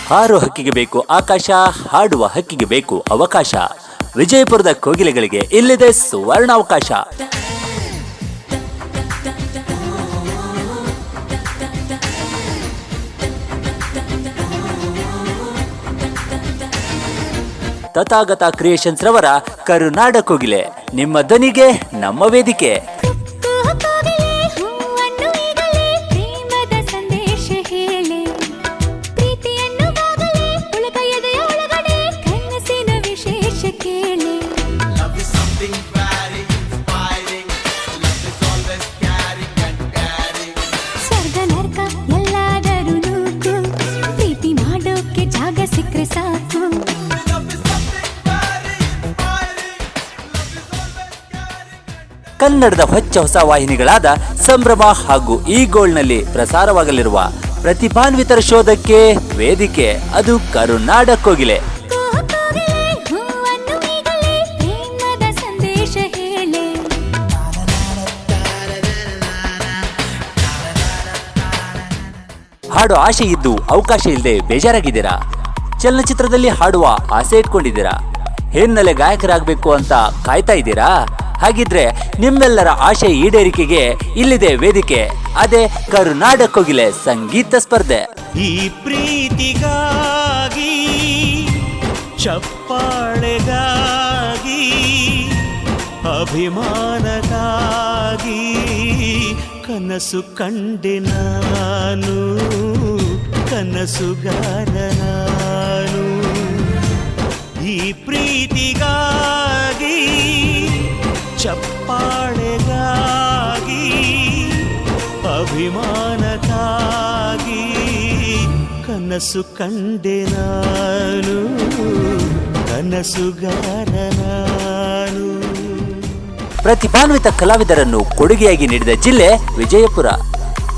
ಹಾರು ಹಕ್ಕಿಗೆ ಬೇಕು ಆಕಾಶ, ಹಾಡುವ ಹಕ್ಕಿಗೆ ಬೇಕು ಅವಕಾಶ. ವಿಜಯಪುರದ ಕೋಗಿಲೆಗಳಿಗೆ ಇಲ್ಲಿದೆ ಸುವರ್ಣಾವಕಾಶ. ತಥಾಗತ ಕ್ರಿಯೇಷನ್ಸ್ ರವರ ಕರುನಾಡ ಕೋಗಿಲೆ, ನಿಮ್ಮ ಧ್ವನಿಗೆ ನಮ್ಮ ವೇದಿಕೆ. ಕನ್ನಡದ ಹೊಸ ವಾಹಿನಿಗಳಾದ ಸಂಭ್ರಮ ಹಾಗೂ ಈ ಗೋಲ್ಡ್ನಲ್ಲಿ ಪ್ರಸಾರವಾಗಲಿರುವ ಪ್ರತಿಭಾನ್ವಿತರ ಶೋಧಕ್ಕೆ ವೇದಿಕೆ ಅದು ಕರುನಾಡ ಕೋಗಿಲೆ. ಹಾಡು ಆಸೆ ಇದ್ದು ಅವಕಾಶ ಇಲ್ಲದೆ ಬೇಜಾರಾಗಿದ್ದೀರಾ? ಚಲನಚಿತ್ರದಲ್ಲಿ ಹಾಡುವ ಆಸೆ ಇಟ್ಕೊಂಡಿದ್ದೀರಾ? ಹಿನ್ನೆಲೆ ಗಾಯಕರಾಗಬೇಕು ಅಂತ ಕಾಯ್ತಾ ಇದ್ದೀರಾ? ಹಾಗಿದ್ರೆ ನಿಮ್ಮೆಲ್ಲರ ಆಶೆ ಈಡೇರಿಕೆಗೆ ಇಲ್ಲಿದೆ ವೇದಿಕೆ, ಅದೇ ಕರುನಾಡ ಕೋಗಿಲೆ ಸಂಗೀತ ಸ್ಪರ್ಧೆ. ಈ ಪ್ರೀತಿಗಾಗಿ, ಚಪ್ಪಾಳೆಗಾಗಿ, ಅಭಿಮಾನಕ್ಕಾಗಿ ಕನಸು ಕಂಡೆ ನಾನು, ಕನಸುಗಾರ ನಾನು. ಈ ಪ್ರೀತಿಗಾಗಿ, ಚಪ್ಪಾಳೆಗಾಗಿ, ಅಭಿಮಾನಕ್ಕಾಗಿ ಕನಸು ಕಂಡೆ ನಾನು, ಕನಸುಗಾರ ನಾನು. ಪ್ರತಿಭಾನ್ವಿತ ಕಲಾವಿದರನ್ನು ಕೊಡುಗೆಯಾಗಿ ನೀಡಿದ ಜಿಲ್ಲೆ ವಿಜಯಪುರ.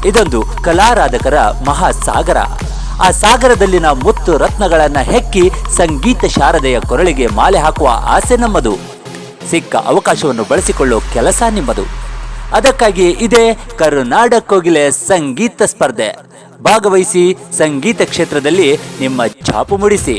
ಇದೊಂದು ಕಲಾರಾಧಕರ ಮಹಾಸಾಗರ. ಆ ಸಾಗರದಲ್ಲಿನ ಮುತ್ತು ರತ್ನಗಳನ್ನ ಹೆಕ್ಕಿ ಸಂಗೀತ ಶಾರದೆಯ ಕೊರಳಿಗೆ ಮಾಲೆ ಹಾಕುವ ಆಸೆ ನಮ್ಮದು. ಸಿಕ್ಕ ಅವಕಾಶವನ್ನು ಬಳಸಿಕೊಳ್ಳೋ ಕೆಲಸ ನಿಮ್ಮದು. ಅದಕ್ಕಾಗಿ ಇದೇ ಕರುನಾಡ ಕೋಗಿಲೆ ಸಂಗೀತ ಸ್ಪರ್ಧೆ. ಭಾಗವಹಿಸಿ ಸಂಗೀತ ಕ್ಷೇತ್ರದಲ್ಲಿ ನಿಮ್ಮ ಛಾಪು ಮೂಡಿಸಿ.